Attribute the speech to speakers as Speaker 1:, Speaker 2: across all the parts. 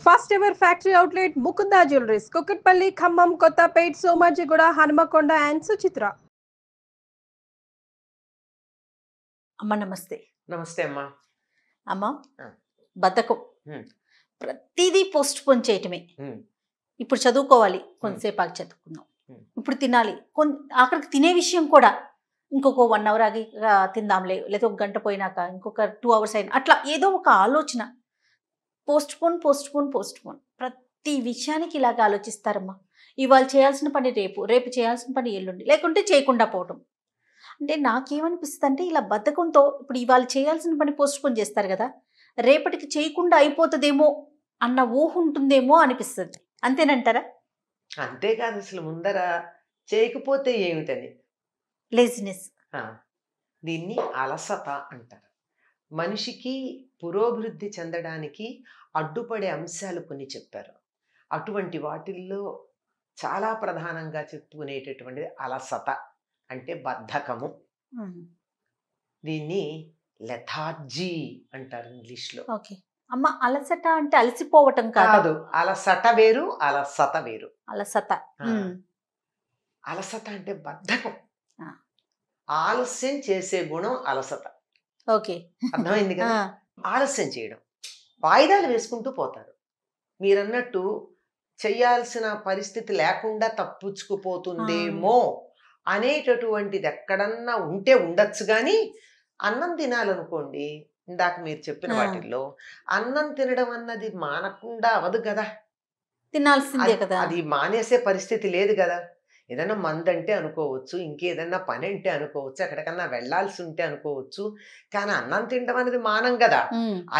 Speaker 1: First ever factory outlet Mukunda jewelleries Kukatpally Khammam Kothapet Somajiguda Hanamkonda and Suchitra.
Speaker 2: అమ్మ నమస్తే.
Speaker 3: నమస్తే అమ్మా.
Speaker 2: అమ్మ
Speaker 3: ఆ.
Speaker 2: బద్ధకం
Speaker 3: హ్మ్.
Speaker 2: ప్రతిదీ పోస్ట్ పోన్ చేయటమే.
Speaker 3: హ్మ్.
Speaker 2: ఇప్పుడు చదువుకోవాలి, కొంతసేపు ఆగి చదువుకుందాం. ఇప్పుడు తినాలి, ఆఖరికి తినే విషయం కూడా ఇంకొక 1 అవర్ ఆగి తిందాంలే, లేదా ఒక గంట పోయినాక ఇంకొక 2 అవర్స్ అయినా అట్లా ఏదో ఒక ఆలోచన. Post phone post phone post phone, ప్రతి విషయానికి ఇలాగ ఆలోచిస్తారమ్మా. ఇవాళ చేయాల్సిన పని రేపు, రేపు చేయాల్సిన పని ఎల్లుండి, లేకుంటే చేయకుండా పోవటం. అంటే నాకేమనిపిస్తుంది అంటే, ఇలా బద్ధకంతో ఇప్పుడు ఇవాళ చేయాల్సిన పని పోస్ట్ పోన్ చేస్తారు కదా, రేపటికి చేయకుండా అయిపోతుందేమో అన్న ఊహ ఉంటుందేమో అనిపిస్తుంది. అంతేనంటారా?
Speaker 3: అంతేకాదు, అసలు ముందర చేయకపోతే ఏమిటని
Speaker 2: లేజినెస్.
Speaker 3: దీన్ని అలసత అంటారు. మనిషికి పురోభివృద్ధి చెందడానికి అడ్డుపడే అంశాలు కొన్ని చెప్పారు. అటువంటి వాటిల్లో చాలా ప్రధానంగా చెప్పుకునేటటువంటిది అలసత, అంటే బద్ధకము. దీన్ని లెథార్జీ అంటారు ఇంగ్లీష్లో.
Speaker 2: ఓకే అమ్మ, అలసట అంటే అలసిపోవటం
Speaker 3: కాదు, అలసట వేరు, అలసత వేరు.
Speaker 2: అలసత.
Speaker 3: అలసట అంటే బద్ధకం, ఆలస్యం చేసే గుణం అలసట.
Speaker 2: ఓకే,
Speaker 3: అర్థమైంది కదా. ఆలస్యం చేయడం, వాయిదాలు వేసుకుంటూ పోతారు. మీరన్నట్టు చెయ్యాల్సిన పరిస్థితి లేకుండా తప్పించుకుపోతుందేమో అనేటటువంటిది ఎక్కడన్నా ఉంటే ఉండొచ్చు. కానీ అన్నం తినాలనుకోండి, ఇందాక మీరు చెప్పిన వాటిల్లో అన్నం తినడం అన్నది మానకుండా అవదు కదా,
Speaker 2: తినాల్సిందే కదా.
Speaker 3: అది మానేసే పరిస్థితి లేదు కదా. ఏదైనా మందంటే అనుకోవచ్చు, ఇంకేదన్నా పని అంటే అనుకోవచ్చు, ఎక్కడికన్నా వెళ్లాల్సి ఉంటే అనుకోవచ్చు. కానీ అన్నం తినడం అనేది మానం కదా.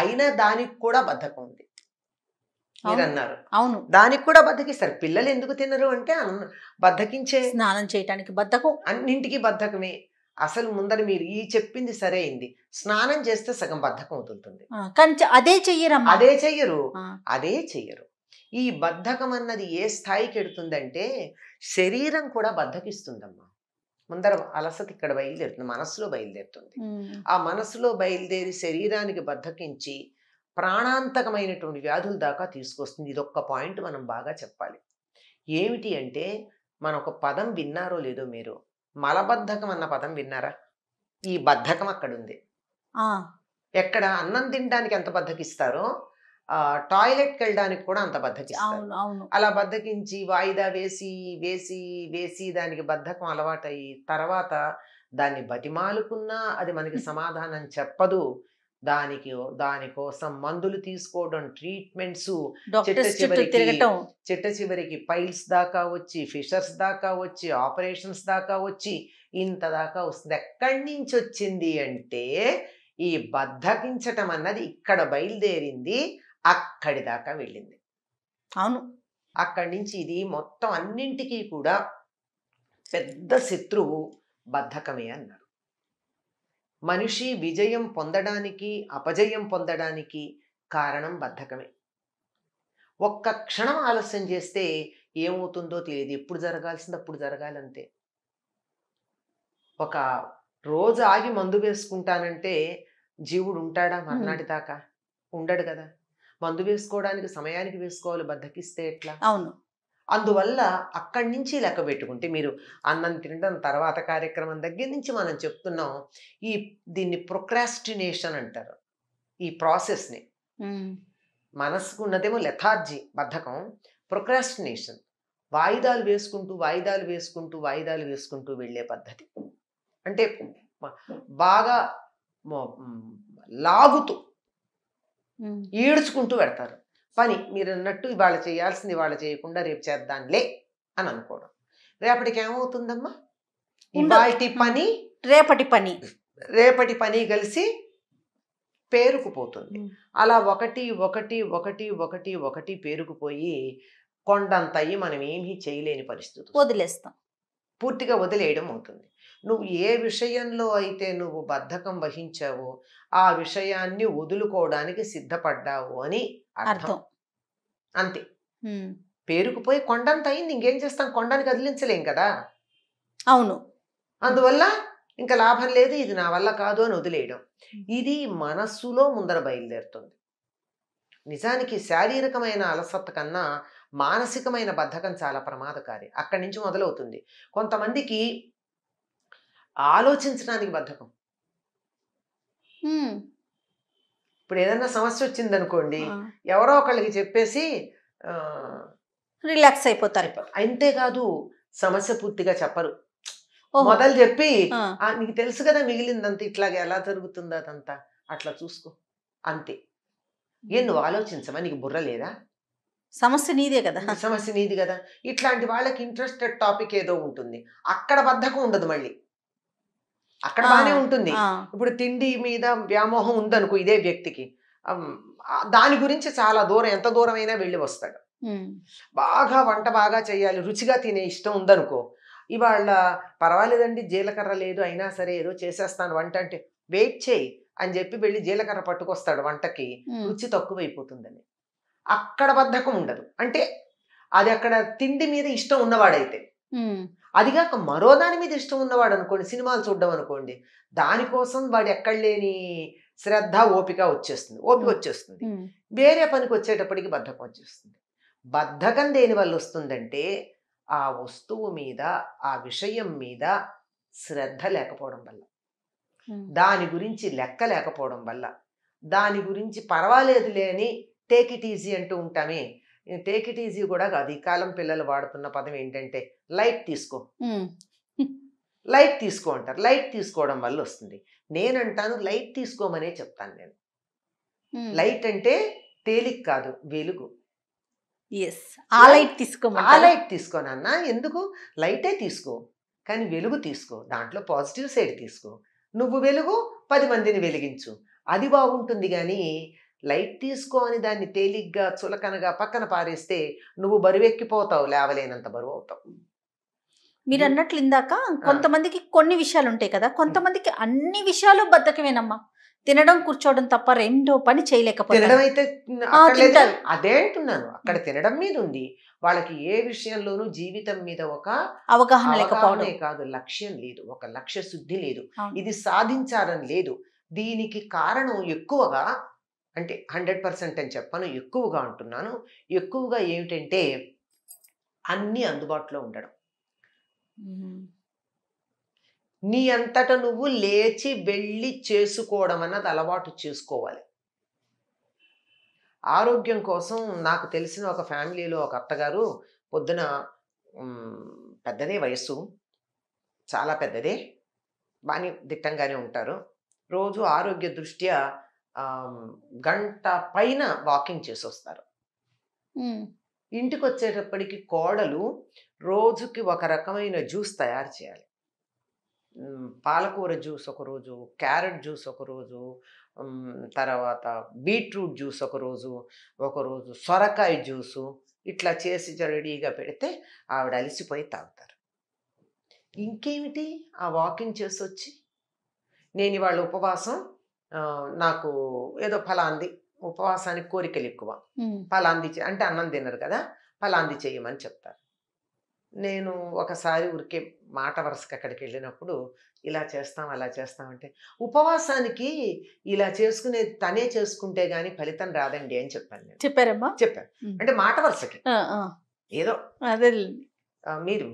Speaker 3: అయినా దానికి కూడా బద్ధకం ఉంది. మీరు అన్నారు,
Speaker 2: అవును,
Speaker 3: దానికి కూడా బద్ధకిస్తారు. పిల్లలు ఎందుకు తినరు అంటే బద్ధకించే.
Speaker 2: స్నానం చేయడానికి బద్ధకం,
Speaker 3: అన్నింటికి బద్ధకమే. అసలు ముందర మీరు ఈ చెప్పింది సరే అయింది. స్నానం చేస్తే సగం బద్ధకం వదులుతుంది.
Speaker 2: కానీ అదే చెయ్యరమ్మా.
Speaker 3: అదే చెయ్యరు. ఈ బద్ధకం అన్నది ఏ స్థాయికి ఎడుతుందంటే శరీరం కూడా బద్ధకిస్తుందమ్మా. ముందర అలసట ఇక్కడ బయలుదేరుతుంది, మనసులో బయలుదేరుతుంది. ఆ మనసులో బయలుదేరి శరీరానికి బద్ధకించి ప్రాణాంతకమైనటువంటి వ్యాధుల దాకా తీసుకొస్తుంది. ఇదొక్క పాయింట్ మనం బాగా చెప్పాలి. ఏమిటి అంటే, మన ఒక పదం విన్నారో లేదో మీరు, మలబద్ధకం అన్న పదం విన్నారా? ఈ బద్ధకం అక్కడ ఉంది. ఎక్కడ అన్నం తినడానికి ఎంత బద్ధకిస్తారో టాయిలెట్కి వెళ్ళడానికి కూడా అంత బద్ధకిస్తారు. అలా బద్ధకించి వాయిదా వేసి వేసి వేసి దానికి బద్ధకం అలవాటయి తర్వాత దాన్ని బతిమాలుకున్నా అది మనకి సమాధానం చెప్పదు. దానికోసం మందులు తీసుకోవడం, ట్రీట్మెంట్స్, చిట్ట చివరికి పైల్స్ దాకా వచ్చి, ఫిషర్స్ దాకా వచ్చి, ఆపరేషన్స్ దాకా వచ్చి, ఇంత దాకా వస్తుంది. ఎక్కడి నుంచి వచ్చింది అంటే, ఈ బద్ధకించటం అన్నది ఇక్కడ బయలుదేరింది, అక్కడి దాకా వెళ్ళింది.
Speaker 2: అవును,
Speaker 3: అక్కడి నుంచి ఇది మొత్తం అన్నింటికీ కూడా పెద్ద శత్రువు బద్ధకమే అన్నారు. మనిషి విజయం పొందడానికి, అపజయం పొందడానికి కారణం బద్ధకమే. ఒక్క క్షణం ఆలస్యం చేస్తే ఏమవుతుందో తెలియదు. ఎప్పుడు జరగాల్సింది అప్పుడు జరగాలంతే. ఒక రోజు ఆగి మందు వేసుకుంటానంటే జీవుడు ఉంటాడా మర్నాటి దాకా? ఉండడు కదా. మందు వేసుకోవడానికి సమయానికి వేసుకోవాలి, బద్ధకిస్తే ఎట్లా?
Speaker 2: అవును.
Speaker 3: అందువల్ల అక్కడి నుంచి లెక్క పెట్టుకుంటే, మీరు అన్నం తినడం తర్వాత కార్యక్రమం దగ్గర నుంచి మనం చెప్తున్నాం. దీన్ని ప్రొక్రాస్టినేషన్ అంటారు. ఈ ప్రాసెస్ని మనసుకు ఉన్నదేమో లెథార్జీ, బద్ధకం. ప్రొక్రాస్టినేషన్ వాయిదాలు వేసుకుంటూ వాయిదాలు వేసుకుంటూ వాయిదాలు వేసుకుంటూ వెళ్ళే పద్ధతి. అంటే బాగా లాగుతూ ఈడ్చుకుంటూ పెడతారు పని. మీరు అన్నట్టు ఇవాళ చేయాల్సింది ఇవాళ చేయకుండా రేపు చేద్దాంలే అని అనుకోవడం. రేపటికి ఏమవుతుందమ్మా? ఇవాల్టి పని రేపటి పని కలిసి పేరుకుపోతుంది. అలా ఒకటి ఒకటి ఒకటి ఒకటి ఒకటి పేరుకుపోయి కొండంతయి మనం ఏమీ చేయలేని పరిస్థితి,
Speaker 2: వదిలేస్తాం,
Speaker 3: పూర్తిగా వదిలేయడం అవుతుంది. నువ్వు ఏ విషయంలో అయితే నువ్వు బద్ధకం వహించావో ఆ విషయాన్ని వదులుకోవడానికి సిద్ధపడ్డావు అని అర్థం. అంతే. పేరుకుపోయి కొండంత అయింది, ఇంకేం చేస్తాం? కొండని కదిలించలేం కదా.
Speaker 2: అవును.
Speaker 3: అందువల్ల ఇంకా లాభం లేదు, ఇది నా వల్ల కాదు అని వదిలేయడం. ఇది మనస్సులో ముందర బయలుదేరుతుంది. నిజానికి శారీరకమైన అలసత్త కన్నా మానసికమైన బద్ధకం చాలా ప్రమాదకారి. అక్కడి నుంచి మొదలవుతుంది. కొంతమందికి ఆలోచించడానికి బద్ధకం. ఇప్పుడు ఏదైనా సమస్య వచ్చిందనుకోండి, ఎవరో ఒకళ్ళకి చెప్పేసి
Speaker 2: రిలాక్స్ అయిపోతారు.
Speaker 3: అంతేకాదు సమస్య పూర్తిగా చెప్పరు. మొదలు చెప్పి నీకు తెలుసు కదా మిగిలిందంతా ఇట్లాగే ఎలా జరుగుతుందో అదంతా అట్లా చూసుకో అంతే. నువ్వు ఆలోచించమా, నీకు బుర్ర లేదా?
Speaker 2: సమస్య నీదే కదా.
Speaker 3: సమస్య నీది కదా. ఇట్లాంటి వాళ్ళకి ఇంట్రెస్టెడ్ టాపిక్ ఏదో ఉంటుంది, అక్కడ బద్ధకం ఉండదు. మళ్ళీ అక్కడ బాగానే ఉంటుంది. ఇప్పుడు తిండి మీద వ్యామోహం ఉందనుకో ఇదే వ్యక్తికి, దాని గురించి చాలా దూరం, ఎంత దూరం అయినా వెళ్ళి వస్తాడు. బాగా వంట బాగా చేయాలి, రుచిగా తినే ఇష్టం ఉందనుకో, ఇవాళ పర్వాలేదండి జీలకర్ర లేదు అయినా సరే ఏదో చేసేస్తాను వంట అంటే, వెయిట్ చేయి అని చెప్పి వెళ్ళి జీలకర్ర పట్టుకొస్తాడు వంటకి, రుచి తక్కువైపోతుందని. అక్కడ బద్ధకం ఉండదు. అంటే అది అక్కడ తిండి మీద ఇష్టం ఉన్నవాడైతే. అదిగాక మరో దాని మీద ఇష్టం ఉన్నవాడు అనుకోండి, సినిమాలు చూడడం అనుకోండి, దానికోసం వాడు ఎక్కడ లేని శ్రద్ధ ఓపిక వచ్చేస్తుంది. వేరే పనికి వచ్చేటప్పటికి బద్ధకం వచ్చేస్తుంది. బద్ధకం దేని వల్ల వస్తుందంటే ఆ వస్తువు మీద, ఆ విషయం మీద శ్రద్ధ లేకపోవడం వల్ల, దాని గురించి లెక్క లేకపోవడం వల్ల, దాని గురించి పర్వాలేదులే అని టేక్ ఇట్ ఈజీ అంటూ ఉంటామే. టేక్ ఇట్ ఈజీ కూడా కాదు. ఈ కాలం పిల్లలు వాడుతున్న పదం ఏంటంటే లైట్ తీసుకో, లైట్ తీసుకో అంటారు. లైట్ తీసుకోవడం వల్ల వస్తుంది. నేనంటాను లైట్ తీసుకోమనే చెప్తాను నేను. లైట్ అంటే తేలిక కాదు, వెలుగు.
Speaker 2: ఆ లైట్
Speaker 3: తీసుకోనన్నా, ఎందుకు లైటే తీసుకో కానీ వెలుగు తీసుకో, దాంట్లో పాజిటివ్ సైడ్ తీసుకో. నువ్వు వెలుగు, 10 మందిని వెలిగించు, అది బాగుంటుంది. కానీ లైట్ తీసుకో అని దాన్ని తేలిగ్గా చులకనగా పక్కన పారేస్తే నువ్వు బరువెక్కిపోతావు, లేవలేనంత బరువు అవుతావు.
Speaker 2: మీరు అన్నట్లు ఇందాక కొంతమందికి కొన్ని విషయాలు ఉంటాయి కదా, కొంతమందికి అన్ని విషయాలు బద్ధకమేనమ్మా. తినడం కూర్చోవడం తప్ప రెండో పని చేయలేకపోతే.
Speaker 3: తినడం అయితే అదే అంటున్నాను, అక్కడ తినడం మీద ఉంది వాళ్ళకి. ఏ విషయంలోనూ జీవితం మీద ఒక
Speaker 2: అవగాహన లేకపోవడం
Speaker 3: కాదు, లక్ష్యం లేదు, ఒక లక్ష్య శుద్ధి లేదు, ఇది సాధించాలని లేదు. దీనికి కారణం ఎక్కువగా, అంటే 100% అని చెప్పను, ఎక్కువగా అంటున్నాను, ఎక్కువగా ఏమిటంటే అన్నీ అందుబాటులో ఉండడం. నీ అంతట నువ్వు లేచి వెళ్ళి చేసుకోవడం అన్నది అలవాటు చేసుకోవాలి. ఆరోగ్యం కోసం నాకు తెలిసిన ఒక ఫ్యామిలీలో ఒక అత్తగారు, పొద్దున పెద్దదే వయస్సు, చాలా పెద్దదే, బాగా దిట్టంగానే ఉంటారు. రోజు ఆరోగ్య దృష్ట్యా గంట పైన వాకింగ్ చేసి వస్తారు. ఇంటికి వచ్చేటప్పటికి కోడలు రోజుకి ఒక రకమైన జ్యూస్ తయారు చేయాలి. పాలకూర జ్యూస్ ఒకరోజు, క్యారెట్ జ్యూస్ ఒకరోజు, తర్వాత బీట్రూట్ జ్యూస్ ఒకరోజు సొరకాయ జ్యూసు, ఇట్లా చేసి రెడీగా పెడితే ఆవిడ అలసిపోయి తాగుతారు. ఇంకేమిటి, ఆ వాకింగ్ చేసి వచ్చి నేను ఇవాళ ఉపవాసం, నాకు ఏదో ఫలాంది, ఉపవాసానికి కోరికలు ఎక్కువ, ఫలాంది అంటే అన్నం తినరు కదా, ఫలాంది చేయమని చెప్తారు. నేను ఒకసారి ఊరికే మాట వరుసకి అక్కడికి వెళ్ళినప్పుడు, ఇలా చేస్తాం అలా చేస్తామంటే, ఉపవాసానికి ఇలా చేసుకునేది తనే చేసుకుంటే గానీ ఫలితం రాదండి అని చెప్పాను నేను.
Speaker 2: చెప్పాను.
Speaker 3: అంటే మాట వరుసకి ఏదో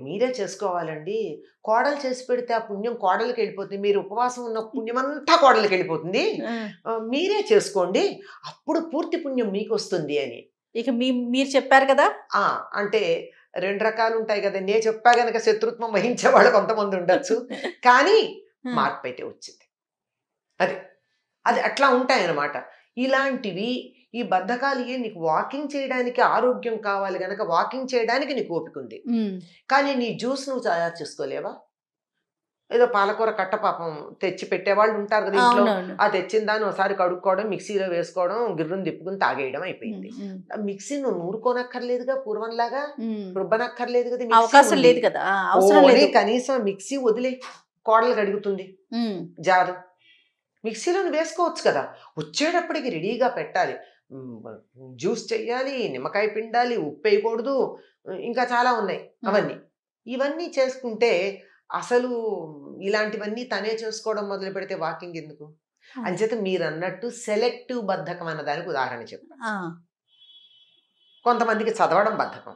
Speaker 3: మీరే చేసుకోవాలండి, కోడలు చేసి పెడితే ఆ పుణ్యం కోడలికి వెళ్ళిపోతుంది, మీరు ఉపవాసం ఉన్న పుణ్యం అంతా కోడలికి వెళ్ళిపోతుంది, మీరే చేసుకోండి అప్పుడు పూర్తి పుణ్యం మీకు వస్తుంది అని.
Speaker 2: ఇక మీరు చెప్పారు కదా.
Speaker 3: అంటే 2 రకాలు ఉంటాయి కదా, నేను చెప్పా గనక శత్రుత్వం వహించేవాళ్ళు కొంతమంది ఉండొచ్చు, కానీ మార్పు అయితే వచ్చింది. అది అట్లా ఉంటాయన్నమాట. ఇలాంటివి, ఈ బద్ధకాలు నీకు వాకింగ్ చేయడానికి ఆరోగ్యం కావాలి గనక వాకింగ్ చేయడానికి నీకు ఓపిక ఉంది, కానీ నీ జ్యూస్ నువ్వు తయారు చేసుకోలేవా? ఏదో పాలకూర కట్ట పాపం తెచ్చి పెట్టేవాళ్ళు ఉంటారు కదా ఇంట్లో, ఆ తెచ్చిన దాన్ని ఒకసారి కడుక్కోవడం, మిక్సీలో వేసుకోవడం, గిర్రుని తిప్పుకుని తాగేయడం అయిపోయింది. మిక్సీ నువ్వు నూరుకోనక్కర్లేదుగా, పూర్వంలాగా రుబ్బనక్కర్లేదు కదా,
Speaker 2: అవకాశం లేదు కదా,
Speaker 3: కనీసం మిక్సీ వదిలే, కోడలు కడుగుతుంది జారు, మిక్సీలో వేసుకోవచ్చు కదా. వచ్చేటప్పటికి రెడీగా పెట్టాలి, జ్యూస్ చెయ్యాలి, నిమ్మకాయ పిండాలి, ఉప్పు వేయకూడదు, ఇంకా చాలా ఉన్నాయి. ఇవన్నీ చేసుకుంటే అసలు ఇలాంటివన్నీ తనే చేసుకోవడం మొదలు పెడితే వాకింగ్ ఎందుకు? అంచేత మీరు అన్నట్టు సెలెక్టివ్ బద్ధకం అన్న దానికి ఉదాహరణ చెప్పాను.
Speaker 2: ఆ,
Speaker 3: కొంతమందికి చదవడం బద్ధకం,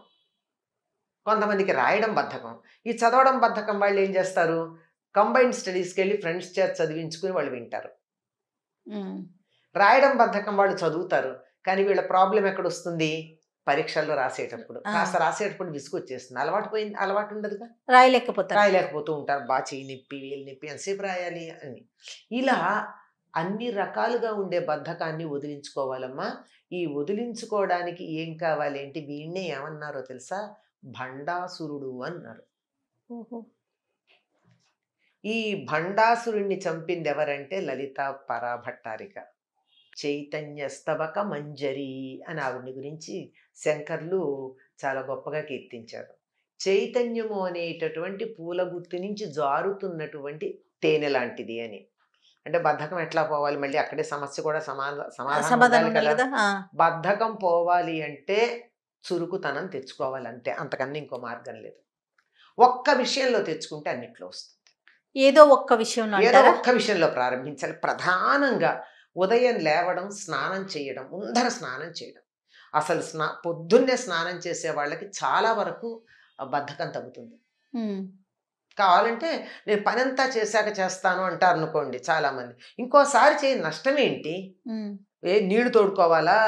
Speaker 3: కొంతమందికి రాయడం బద్ధకం. ఈ చదవడం బద్ధకం వాళ్ళు ఏం చేస్తారు, కంబైన్డ్ స్టడీస్కి వెళ్ళి ఫ్రెండ్స్ చేత చదివించుకుని వాళ్ళు వింటారు.
Speaker 2: ఉమ్,
Speaker 3: రాయడం బద్ధకం వాళ్ళు చదువుతారు, కానీ వీళ్ళ ప్రాబ్లం ఎక్కడ వస్తుంది, పరీక్షల్లో రాసేటప్పుడు కాస్త రాసేటప్పుడు విసుగొచ్చేస్తుంది, అలవాటు ఉండదుగా,
Speaker 2: రాయలేకపోతారు.
Speaker 3: రాయలేకపోతూ ఉంటారు, బాగా చెయ్యి నొప్పి వేలు నొప్పి ఎంతసేపు రాయాలి అని. ఇలా అన్ని రకాలుగా ఉండే బద్ధకాన్ని వదిలించుకోవాలమ్మా. ఈ వదిలించుకోవడానికి ఏం కావాలి అంటే వీణ్ణే ఏమన్నారో తెలుసా, భండాసురుడు అన్నారు.
Speaker 2: ఓహో.
Speaker 3: ఈ భండాసురుణ్ణి చంపింది ఎవరంటే లలితా పరాభట్టారిక. చైతన్య స్తబక మంజరి అని ఆవిడ్ని గురించి శంకర్లు చాలా గొప్పగా కీర్తించారు. చైతన్యము అనేటటువంటి పూల గుత్తి నుంచి జారుతున్నటువంటి తేనె లాంటిది అని. అంటే బద్ధకం ఎట్లా పోవాలి, మళ్ళీ అక్కడే సమస్య కూడా సమాధానం
Speaker 2: సమాధానం
Speaker 3: ఉండాలి
Speaker 2: ఉండాలి
Speaker 3: కదా.
Speaker 2: కదా.
Speaker 3: బద్ధకం పోవాలి అంటే చురుకుతనం తెచ్చుకోవాలి, అంతే, అంతకన్నా ఇంకో మార్గం లేదు. ఒక్క విషయంలో తెచ్చుకుంటే అన్నిట్లో వస్తుంది.
Speaker 2: ఏదో ఒక్క విషయంలో
Speaker 3: ఏదో
Speaker 2: అంటారా?
Speaker 3: ఒక్క విషయంలో ప్రారంభించాలి. ప్రధానంగా ఉదయం లేవడం, స్నానం చేయడం, ముందర స్నానం చేయడం. అసలు పొద్దున్నే స్నానం చేసే వాళ్ళకి చాలా వరకు బద్ధకం తగ్గుతుంది.
Speaker 2: ఉమ్,
Speaker 3: కావాలంటే నేను పనంతా చేశాక చేస్తాను అంటారు అనుకోండి చాలామంది, ఇంకోసారి చేయ నష్టమేంటి,
Speaker 2: ఉమ్,
Speaker 3: నీళ్లు తోడుకోవాలా,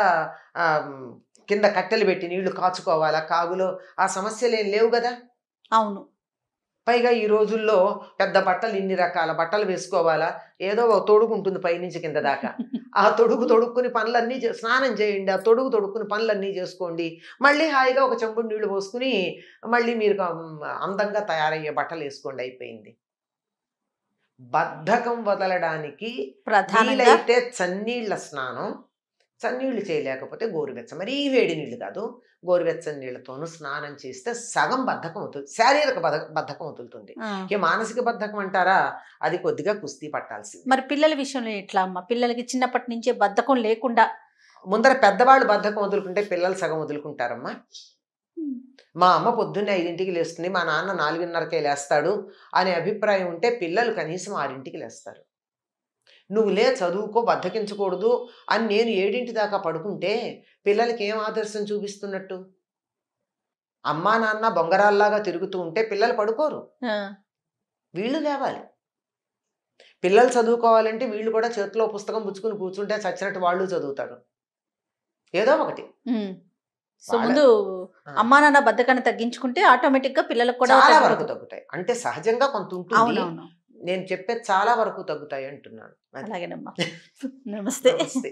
Speaker 3: కింద కట్టెలు పెట్టి నీళ్లు కాచుకోవాలా, కాగులో ఆ సమస్యలు ఏం లేవు కదా.
Speaker 2: అవును.
Speaker 3: పైగా ఈ రోజుల్లో పెద్ద బట్టలు, ఇన్ని రకాల బట్టలు వేసుకోవాలా, ఏదో ఒక తొడుగు ఉంటుంది పైనుంచి కింద దాకా, ఆ తొడుక్కుని పనులన్నీ స్నానం చేయండి, ఆ తొడుక్కుని పనులన్నీ చేసుకోండి, మళ్ళీ హాయిగా ఒక చెంబుడు నీళ్లు పోసుకుని మళ్ళీ మీరు అందంగా తయారయ్యే బట్టలు వేసుకోండి, అయిపోయింది. బద్ధకం వదలడానికి
Speaker 2: ప్రధానంగా
Speaker 3: వీలైతే చన్నీళ్ళ స్నానం, చన్నీళ్ళు చేయలేకపోతే మరీ వేడి నీళ్ళు కాదు, గోరువెచ్చని నీళ్ళతోనూ స్నానం చేస్తే సగం బద్ధకం అవుతుంది, శారీరక బద్ధకం అవుతుంది. ఇక మానసిక బద్ధకం అంటారా, అది కొద్దిగా కుస్తీ పట్టాల్సింది.
Speaker 2: మరి పిల్లల విషయంలో ఎట్లా అమ్మా? పిల్లలకి చిన్నప్పటి నుంచే బద్ధకం లేకుండా,
Speaker 3: ముందర పెద్దవాళ్ళు బద్ధకం వదులుకుంటే పిల్లలు సగం వదులుకుంటారమ్మా. మా అమ్మ పొద్దున్నే 5ంటికి లేస్తుంది, మా నాన్న 4:30కే లేస్తాడు అనే అభిప్రాయం ఉంటే పిల్లలు కనీసం 6ంటికి లేస్తారు. నువ్వు చదువుకో, బద్ధకించకూడదు అని నేను 7ంటి దాకా పడుకుంటే పిల్లలకి ఏం ఆదర్శం చూపిస్తున్నట్టు? అమ్మా నాన్న బొంగరాల్లాగా తిరుగుతూ ఉంటే పిల్లలు పడుకోరు, వీళ్ళు లేవాలి. పిల్లలు చదువుకోవాలంటే వీళ్ళు కూడా చేతిలో పుస్తకం పుచ్చుకుని కూర్చుంటే చచ్చినట్టు వాళ్ళు చదువుతారు, ఏదో ఒకటి.
Speaker 2: సో ముందు అమ్మా నాన్న బద్ధకాన్ని తగ్గించుకుంటే ఆటోమేటిక్ గా పిల్లలకు కూడా
Speaker 3: చాలా వరకు తగ్గుతాయి. అంటే సహజంగా కొంత ఉంటుంది,
Speaker 2: అవునవును,
Speaker 3: నేను చెప్పేది చాలా వరకు తగ్గుతాయి అంటున్నాను.
Speaker 2: అలాగేనమ్మా. నమస్తే.
Speaker 3: నమస్తే.